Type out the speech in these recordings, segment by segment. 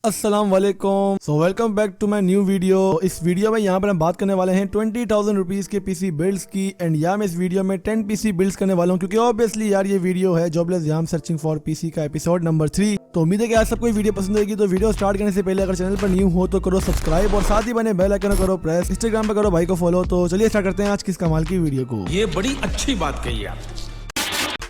अस्सलाम वालेकुम। Welcome back to my new video. इस वीडियो में यहाँ पर हम बात करने वाले हैं 20,000 रुपीज़ के पीसी बिल्ड्स की। एंड यहाँ मैं इस वीडियो में 10 पीसी बिल्ड्स करने वाला हूँ क्योंकि ऑब्वियसली यार ये वीडियो है jobless jam searching for PC का एपिसोड नंबर 3। तो उम्मीद है कि आज सबको वीडियो पसंद आएगी। तो वीडियो स्टार्ट करने से पहले अगर चैनल पर न्यू हो तो करो सब्सक्राइब और साथ ही बने बेल आइकन करो प्रेस। इंस्टाग्राम पर करो भाई को फॉलो। तो चलिए स्टार्ट करते हैं आज की इस कमाल की वीडियो को। ये बड़ी अच्छी बात कही आप।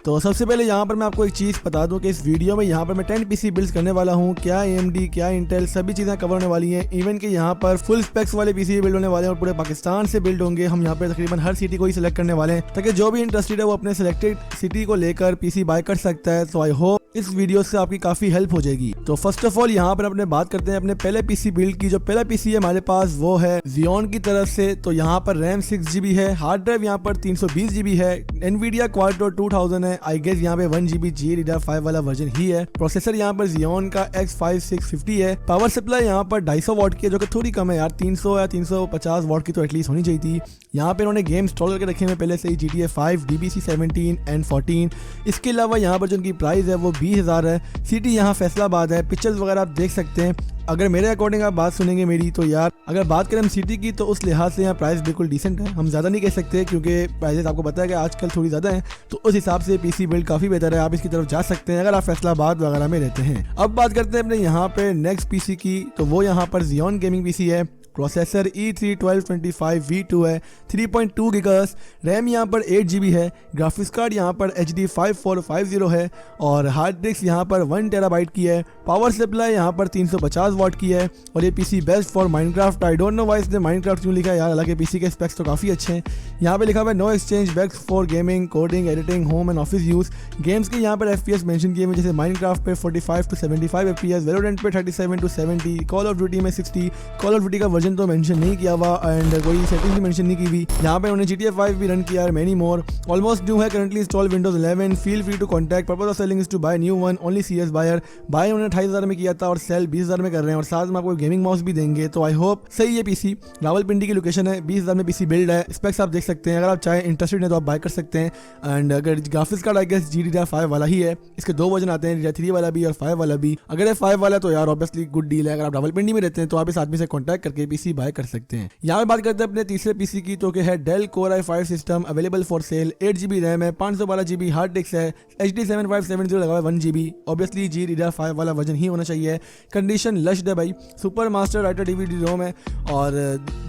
तो सबसे पहले यहाँ पर मैं आपको एक चीज़ बता दूं कि इस वीडियो में यहाँ पर मैं 10 पीसी बिल्ड्स करने वाला हूँ। क्या AMD क्या इंटेल सभी चीज़ें कवर होने वाली हैं। इवन कि यहाँ पर फुल स्पेक्स वाले पीसी बिल्ड होने वाले हैं और पूरे पाकिस्तान से बिल्ड होंगे। हम यहाँ पर तकरीबन हर सिटी को ही सिलेक्ट करने वाले हैं ताकि जो भी इंटरेस्टेड है वो अपने सिलेक्टेड सिटी को लेकर पीसी बाय कर सकता है। तो आई होप इस वीडियो से आपकी काफ़ी हेल्प हो जाएगी। तो फर्स्ट ऑफ ऑल यहाँ पर अपने बात करते हैं अपने पहले पीसी बिल्ड की। जो पहला पीसी है हमारे पास वो है Xeon की तरफ से। तो यहाँ पर रैम 6GB है, हार्ड ड्राइव यहाँ पर 320GB है, NVIDIA Quadro 2000 है। आई गेस यहाँ पे 1GB GDDR5 वाला वर्जन ही है। प्रोसेसर यहाँ पर Xeon का X5650 है। पावर सप्लाई यहाँ पर 250 वाट की है जो कि थोड़ी कम है यार, 300 या 350 वाट की तो एटलीस्ट होनी चाहिए थी। यहाँ पे इन्होंने गेम इंस्टॉल करके रखे हुए पहले से ही GTA 5, DBC 17 एंड 14। इसके अलावा यहाँ पर जो उनकी प्राइस है वो 20,000 है। सिटी यहाँ फैसलाबाद है। पिक्चर्स वगैरह आप देख सकते हैं। अगर मेरे अकॉर्डिंग आप बात सुनेंगे मेरी तो यार अगर बात करें हम सिटी की तो उस लिहाज से यहाँ प्राइस बिल्कुल डिसेंट है। हम ज़्यादा नहीं कह सकते क्योंकि प्राइसेस आपको पता है कि आजकल थोड़ी ज़्यादा हैं। तो उस हिसाब से पीसी बिल्ड काफ़ी बेहतर है। आप इसकी तरफ जा सकते हैं अगर आप फैसलाबाद वगैरह में रहते हैं। अब बात करते हैं अपने यहाँ पे नेक्स्ट पीसी की। तो वो यहाँ पर Xeon गेमिंग पीसी है। प्रोसेसर E3 1225 V2 है, 3.2 गीगाहर्ट्ज़। रैम यहाँ पर 8GB है। ग्राफिक्स कार्ड यहाँ पर HD 5450 है और हार्ड डिस्क यहाँ पर 1 टेराबाइट की है। पावर सप्लाई यहाँ पर 350 वाट की है और ये PC best for Minecraft. I don't know why इसने माइनक्राफ्ट क्यों लिखा है यार, हालांकि पीसी के स्पेक्स तो काफ़ी अच्छे हैं। यहाँ पे लिखा हुआ है no exchange backs for gaming, coding, editing, home and office use. Games के यहाँ पर FPS मेंशन किए हुए जैसे माइनक्राफ्ट पे 45 to 75 FPS, वैलोरेंट पे 37 to 70, कॉल ऑफ ड्यूटी में 60। कॉल ऑफ ड्यूटी का वर्जन तो मेंशन नहीं किया हुआ एंड कोई सेटिंग भी मेंशन नहीं की हुई। यहाँ पे उन्होंने GTA 5 भी रन किया है, मेनी मोर। ऑलमोस्ट न्यू है, currently install Windows 11। Feel free to contact. Purpose of selling is to buy new one, only CS buyer. Buy उन्होंने 28,000 में किया था और सेल 20,000 में कर रहे हैं और साथ में आपको गेमिंग माउस भी देंगे। तो आई होप सही है। पीसी रावलपिंडी की लोकेशन है, 20,000 में पीसी बिल्ड है। स्पेक्स आप देख सकते हैं, अगर आप चाहे इंटरेस्टेड है तो आप बाय कर सकते हैं। एंड अगर graphics card I guess GDDR5 वाला ही है। इसके 2 वर्जन आते हैं, DDR3 वाला भी और 5 वाला भी। अगर ये 5 वाला तो यार ऑब्वियसली गुड डील है। अगर आप रावलपिंडी में रहते हैं तो आप इस आदमी से कॉन्टैक्ट करके पीसी बाय कर सकते हैं। यहाँ पे बात करते हैं अपने तीसरे पीसी की तो है Dell Core i5 system available for sale. 8GB RAM है, 512GB हार्ड डिस्क है, HD 7570 लगा हुआ है, 1GB। ऑब्वियसली GDDR5 वाला वर्जन ही होना चाहिए। कंडीशन लश्ड है भाई। सुपर मास्टर राइटर DVD रोम है और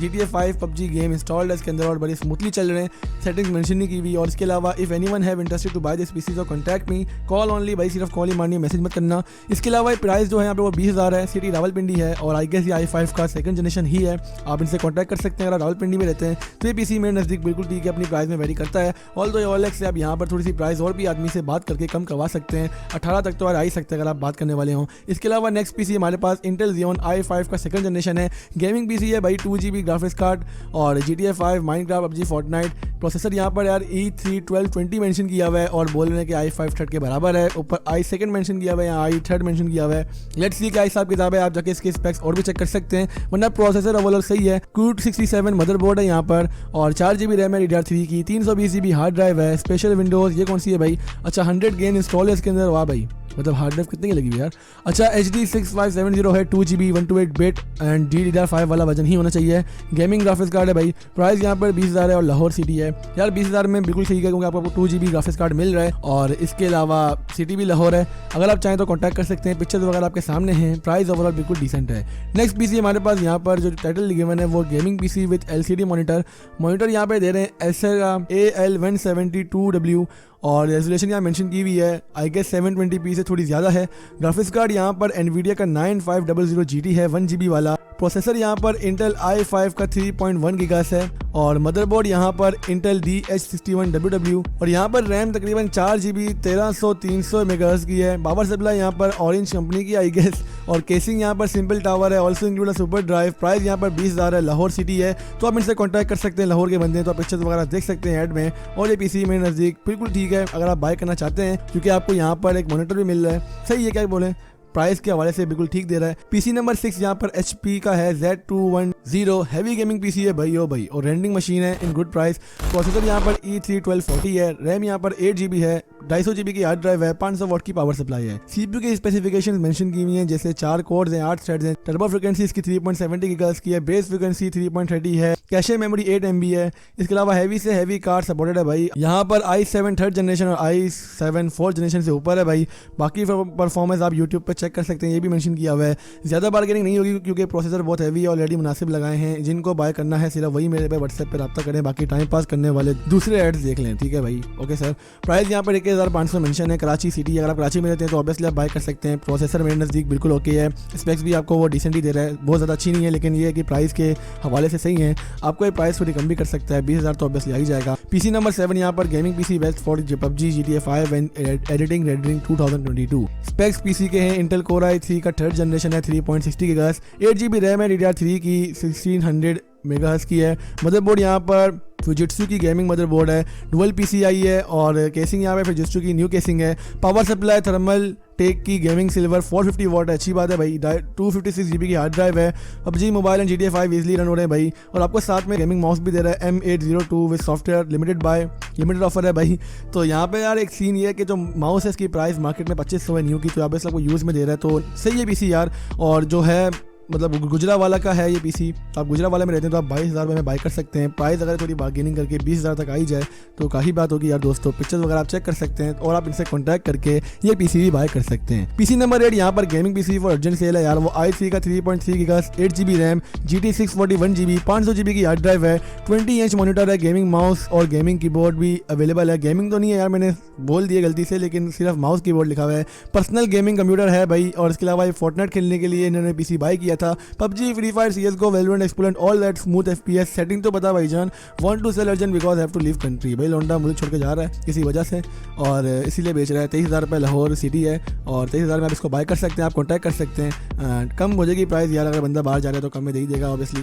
GTA 5 PUBG गेम इंस्टॉल्ड है इसके अंदर और बड़ी स्मूथली चल रहे हैं। सेटिंग्स मेंशन नहीं की हुई। और इसके अलावा if anyone have interested to buy this PC तो कॉन्टैक्ट मी, कॉल ओनली भाई, सिर्फ कॉल ही मारनी है, मैसेज मत करना। इसके अलावा प्राइस जो है यहाँ पे वो 20,000 है। सिटी रावलपिंडी है और आई गेस ये i5 का सेकंड जनरेशन ही है। आप इनसे कॉन्टैक्ट कर सकते हैं अगर रावलपिंडी में रहते हैं। तो ये पीसी मेरे नज़दीक बिल्कुल ठीक है, अपनी प्राइस में वेरी करता है। ऑल दो OLX से आप यहाँ पर थोड़ी सी प्राइस और भी आदमी से बात करके कम करवा सकते हैं। 18 तक तो आ ही सकते हैं अगर आप बात करने वाले हों। इसके अलावा नेक्स्ट पीसी हमारे पास इंटेल Xeon i5 का सेकंड जनरेशन है। गेमिंग पीसी है भाई, 2GB ग्राफिक्स कार्ड और GTA 5, Minecraft, PUBG, Fortnite. Processor यहाँ पर यार E3 1220 मेंशन किया हुआ है और बोल रहे हैं कि i5 थर्ड के बराबर है। ऊपर i2 मेंशन किया हुआ है, यहाँ i3 मेंशन किया हुआ है। लेट्स सी क्या हिसाब किताब है, आप जाके इसके स्पेक्स और भी चेक कर सकते हैं। वरना प्रोसेसर ओवरऑल सही है। Qt 67 मदरबोर्ड है यहाँ पर और 4GB रैम है DDR3 की, 320GB हार्ड ड्राइव है। स्पेशल विंडोज़ ये कौन सी है भाई? अच्छा 100 गेम इंस्टॉल है इसके अंदर। वाह भाई, मतलब हार्ड ड्राइव कितने की लगी हुई यार। अच्छा HD 6570 है, 2GB 128 बिट एंड GDDR5 वाला वर्जन ही होना चाहिए। गेमिंग ग्राफिक्स कार्ड है भाई। प्राइस यहाँ पर 20,000 है और लाहौर सिटी है। यार 20,000 में बिल्कुल ठीक है क्योंकि आपको 2GB ग्राफिक्स कार्ड मिल रहा है और इसके अलावा सिटी भी लाहौर है। अगर आप चाहें तो कॉन्टैक्ट कर सकते हैं। पिक्चर्स वगैरह आपके सामने हैं। प्राइस ओवरऑल बिल्कुल डिसेंट है। नेक्स्ट पीसी हमारे पास यहाँ पर जो टाइटल गिवन है वो gaming PC with LCD monitor यहाँ पे दे रहे हैं Acer AL172W और रेजोल्यूशन यहाँ मेंशन की हुई है आई गेस 720p से थोड़ी ज़्यादा है। ग्राफिक्स कार्ड यहाँ पर NVIDIA का 9500 GT है, 1GB वाला। प्रोसेसर यहाँ पर इंटेल i5 का 3.1 गीगाहर्ट्ज़ है और मदरबोर्ड यहाँ पर इंटेल DH61WW और यहाँ पर रैम तकरीबन 4GB 1300 मेगाहर्ट्ज़ की है। पावर सप्लाई यहाँ पर ऑरेंज कंपनी की आई गेस और केसिंग यहाँ पर सिंपल टावर है। Also include a super drive. Price यहाँ पर 20,000 है। लाहौर सिटी है तो आप इनसे कॉन्टैक्ट कर सकते हैं। लाहौर के बंदे हैं तो आप पिक्चर्स वगैरह देख सकते हैं ऐड में। और ये पीसी मेरे नज़दीक बिल्कुल ठीक है अगर आप बाय करना चाहते हैं क्योंकि आपको यहाँ पर एक मॉनिटर भी मिल रहा है। सही है, क्या बोले, प्राइस के हवाले से बिल्कुल ठीक दे रहा है। पीसी नंबर 6 यहाँ पर HP का है, Z210 हैवी गेमिंग पीसी है भाई ओ भाई और रेंडिंग मशीन है इन गुड प्राइस। प्रोसेसर यहाँ पर E3 1240 है। रैम यहाँ पर 8GB है, 250 GB की हार्ड ड्राइव है, 500 वॉट की पावर सप्लाई है। CPU के स्पेसिफिकेशंस मेंशन की हुई हैं, जैसे 4 कोर्स हैं, 8 थ्रेड्स हैं, टर्बो फ्रीक्वेंसी इसकी 3.70 गीगाहर्ट्ज की है, बेस फ्रीक्वेंसी 3.30 है, कैशे मेमोरी 8 MB है। इसके अलावा हैवी से हैवी कार्ड सपोर्टेड है भाई। यहाँ पर i7 थर्ड जनरेशन और i7 फोर्थ जनरेशन से ऊपर है भाई। बाकी परफॉर्मेंस आप यूट्यूब पर चेक कर सकते हैं, ये भी मेंशन किया हुआ है। ज़्यादा बार्गेनिंग नहीं होगी क्योंकि प्रोसेसर बहुत हैवी है, ऑलरेडी मुनासिब लगाए हैं। जिनको बाय करना है सिर्फ वही मेरे पे व्हाट्सएप पे रब्ता करें, बाकी टाइम पास करने वाले दूसरे एड्स देख लें, ठीक है भाई। ओके सर, प्राइस यहाँ पर 1500 मेंशन है। कराची सिटी, अगर आप कराची में रहते हैं तो ऑब्वियसली आप बाय कर सकते हैं। प्रोसेसर मेरे नज़दीक बिल्कुल ओके है, स्पेक्स भी आपको वो डिसेंट ही दे रहा है, बहुत ज़्यादा अच्छी नहीं है, लेकिन ये है कि प्राइस के हवाले से सही है। आपको ये प्राइस थोड़ी कम भी कर सकता है, 20,000 तो ऑब्वियसली आ ही जाएगा। PC नंबर 7 यहाँ पर gaming PC best for PUBG, GTA 5 and editing rendering 2022। Specs PC के हैं, इंटेल कोर i3 का थर्ड जनरेशन है, 3.60 गीगाहर्ट्ज, 8 GB रैम है, DDR3 की 1600 मेगाहर्ट्ज की है। मदरबोर्ड यहाँ पर फुजित्सु की गेमिंग मदरबोर्ड है, डुअल PCI है और केसिंग यहाँ पे फुजित्सु की न्यू केसिंग है। पावर सप्लाई थर्मल टेक की गेमिंग सिल्वर 450 वॉट है, अच्छी बात है भाई। 256 GB की हार्ड ड्राइव है। PUBG mobile and GTA 5 easily run हो रहे हैं भाई। और आपको साथ में गेमिंग माउस भी दे रहा है, M802 with software limited offer है भाई। तो यहाँ पे यार एक सीन ये है कि जो माउस है इसकी प्राइस मार्केट में 2500 है न्यू की, तो आप इसको यूज़ में दे रहा है, तो सही है PC यार। और जो है मतलब गुजरावाला का है ये PC, तो आप गुजरावाला में रहते हैं तो आप 22,000 में बाय कर सकते हैं। प्राइस अगर थोड़ी बार्गेनिंग करके 20,000 तक आई जाए तो काफ़ी बात होगी यार दोस्तों। पिक्चर्स वगैरह आप चेक कर सकते हैं और आप इनसे कॉन्टैक्ट करके ये PC भी बाय कर सकते हैं। PC नंबर 8 यहाँ पर gaming PC for urgent sale है यार। वो i3 का 3.3 gigahertz, 8 GB RAM, GT 641 GB, 500 GB की हार्ड ड्राइव है, 20 इंच मॉनिटर है, गेमिंग माउस और गेमिंग कीबोर्ड भी अवेलेबल है। गेमिंग तो नहीं है यार, मैंने बोल दिया गलती से, लेकिन सिर्फ माउस कीबोर्ड लिखा हुआ है। पर्सनल गेमिंग कंप्यूटर है भाई। और इसके अलावा ये फोर्टनाइट खेलने के लिए इन्होंने PC बाय किया था। PUBG, free fire, CSGO, Valorant, एक्सप्लोरेंट, all that smooth FPS setting तो बता भाईजान। Want to sell urgent because have to leave country. भाई लौंडा मुझे छोड़ के जा रहा है किसी वजह से और इसीलिए बेच रहा है। 23,000 रुपये लाहौर सिटी है और 23,000 में आप इसको बाय कर सकते हैं। आप कॉन्टैक्ट कर सकते हैं, कम हो जाएगी प्राइस यार। अगर बंदा बाहर जा रहा है तो कम में दे ही देगा ऑब्वियसली।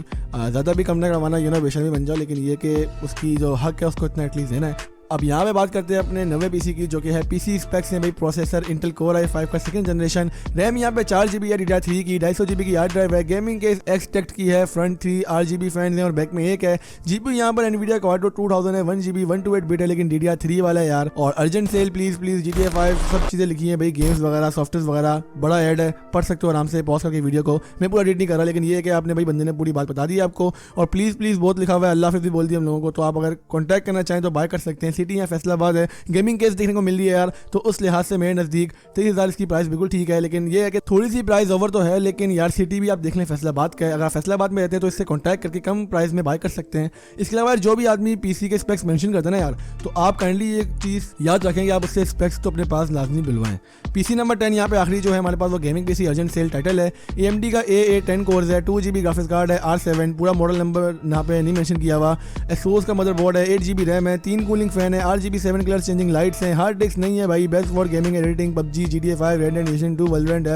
ज़्यादा भी कम नहीं करवाना, बेशर भी बन जाओ, लेकिन ये कि उसकी जो हक है उसको इतना एटलीस्ट देना है। अब यहाँ पे बात करते हैं अपने नवे PC की, जो कि है PC स्पेक्स हैं भाई। प्रोसेसर इंटेल कोर i5 का सेकंड जनरेशन, रैम यहाँ पे 4 GB है, DDR3 की, 250 GB की हार्ड ड्राइव है, गेमिंग के X-Tect की है, फ्रंट 3 RGB फैन है और बैक में एक है। GPU यहाँ पर NVIDIA Quadro 2000 है, 1 GB 128 बिट है, लेकिन DDR3 वाला है यार। और अर्जेंट सेल प्लीज GTA 5 सब चीज़ें लिखी हैं भाई, गेम्स वगैरह सॉफ्टवेयर वगैरह, बड़ा ऐड है, पढ़ सकते हो आराम से पॉज करके वीडियो को। मैं पूरा एडिट नहीं कर रहा, लेकिन ये है कि आपने भाई बंदे ने पूरी बात बता दी आपको। और प्लीज़ बहुत लिखा हुआ है, अल्लाह हाफिज़ भी बोल दिया हम लोगों को, तो आप अगर कॉन्टैक्ट करना चाहें तो बाय कर सकते हैं। सिटी या फैसलाबाद है, गेमिंग केस देखने को मिल रही है यार, तो उस लिहाज से मेरे नज़दीक 23,000 इसकी प्राइस बिल्कुल ठीक है। लेकिन ये है कि थोड़ी सी प्राइस ओवर तो है, लेकिन यार सिटी भी आप देख लें फैसलाबाद का है। अगर फैसलाबाद में रहते हैं तो इससे कॉन्टैक्ट करके कम प्राइस में बाय कर सकते हैं। इसके अलावा जो भी आदमी PC के स्पेक्स मेंशन करते हैं ना यार, तो आप काइंडली एक चीज़ याद रखें कि आप उससे स्पेक्स तो अपने पास लाजमी बिलवाएं। PC नंबर 10 यहाँ पे आखिरी जो है हमारे पास वो gaming PC urgent sale title है। AMD का A10 कोर्स है, 2 GB ग्राफिक्स कार्ड है, R7 पूरा मॉडल नंबर यहाँ पे नहीं मेंशन किया हुआ। Asus का मदरबोर्ड है, 8 GB रैम है, 3 कूलिंग फैन है, RGB 7 कलर चेंजिंग लाइट्स हैं, हार्ड डिस्क नहीं है भाई। Best for gaming editing, PUBG, GTA 5, Red Dead Redemption 2, Valorant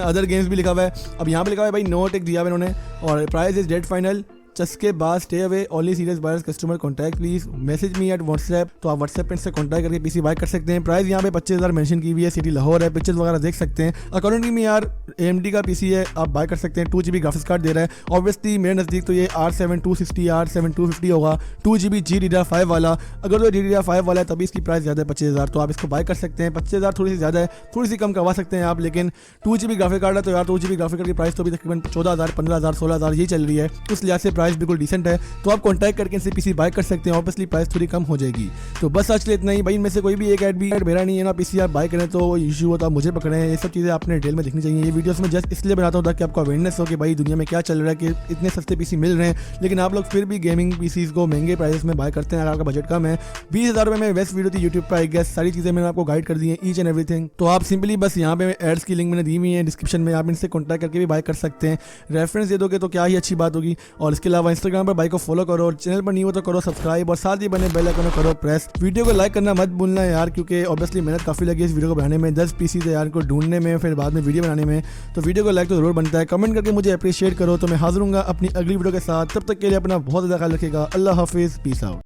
other games भी लिखा हुआ है। अब यहाँ पे लिखा हुआ है भाई नो टेक दिया हुआ इन्होंने, और प्राइस इज डेट फाइनल, चस्के बाद stay away, only serious buyers customer contact please message me at WhatsApp. तो आप व्हाट्सएप पे से कॉन्टैक्ट करके PC बाय कर सकते हैं। प्राइस यहाँ पे 25,000 मेंशन की हुई है, सिटी लाहौर है, पिक्चर्स वगैरह देख सकते हैं। अकॉर्डिंगली में यार AMD का PC है, आप बाय कर सकते हैं। 2 GB ग्राफिक्स कार्ड दे रहा है, ऑब्वियसली मेरे नज़दीक तो ये R7 260 R7 250 होगा, 2 GB GDDR5 वाला। अगर तो DDR5 वाला है तभी इसकी प्राइस ज़्यादा है 25,000, तो आप इसको बाय कर सकते हैं। 25,000 थोड़ी सी ज़्यादा है, थोड़ी सी कम करवा सकते हैं आप, लेकिन 2 GB ग्राफिक कार्ड है तो यार 2 GB ग्राफिक कार्ड की प्राइस तो भी तकरीबन 14,000 15,000 16,000 ये चल रही है, उस लिहाज से प्राइस बिल्कुल डिसेंट है। तो आप कॉन्टैक्ट करके इनसे PC बाय कर सकते हैं, ऑब्वियसली प्राइस थोड़ी कम हो जाएगी। तो बस आज के लिए इतना ही भाई, इनमें से कोई भी एक ऐड मेरा नहीं है ना। PC आप बाय करें तो इशू होता है, मुझे पकड़े हैं, ये सब चीज़ें आपने डिटेल में देखनी चाहिए। ये वीडियोस में जस्ट इसलिए बनाता हूँ ताकि आपको अवेयरनेस हो कि भाई दुनिया में क्या चल रहा है, कि इतने सस्ते PC मिल रहे हैं, लेकिन आप लोग फिर भी गेमिंग PCs को महंगे प्राइस में बाय करते हैं। अगर आपका बजट कम है, 20,000 रुपये में बेस्ट वीडियो थी यूट्यूब पर, आई गेस सारी चीज़ें मैंने आपको गाइड कर दी हैं, ईच एंड एवरीथिंग। तो आप सिंपली बस यहाँ पे एड्स की लिंक मैंने दी हुई है डिस्क्रिप्शन में, आप इनसे कॉन्टैक्ट करके भी बाय कर सकते हैं। रेफरेंस दे दोगे तो क्या ही अच्छी बात होगी। और इसके अलावा इंस्टाग्राम पर बाइक को फॉलो करो, और चैनल पर नहीं हो तो करो सब्सक्राइब, और साथ ही बने बेल आइकन करो प्रेस। वीडियो को लाइक करना मत भूलना यार, क्योंकि ऑब्वियसली मेहनत काफ़ी लगी इस वीडियो को बनाने में, 10 PC यार को ढूंढने में, फिर बाद में वीडियो बनाने में। तो वीडियो को लाइक तो जरूर बनता है, कमेंट करके मुझे अप्रिशिएट करो। तो मैं हाजिर हूँगा अपनी अगली वीडियो के साथ, तब तक के लिए अपना बहुत ज़्यादा ख्याल रखिएगा। अल्लाह हाफिज़, पीस आउट।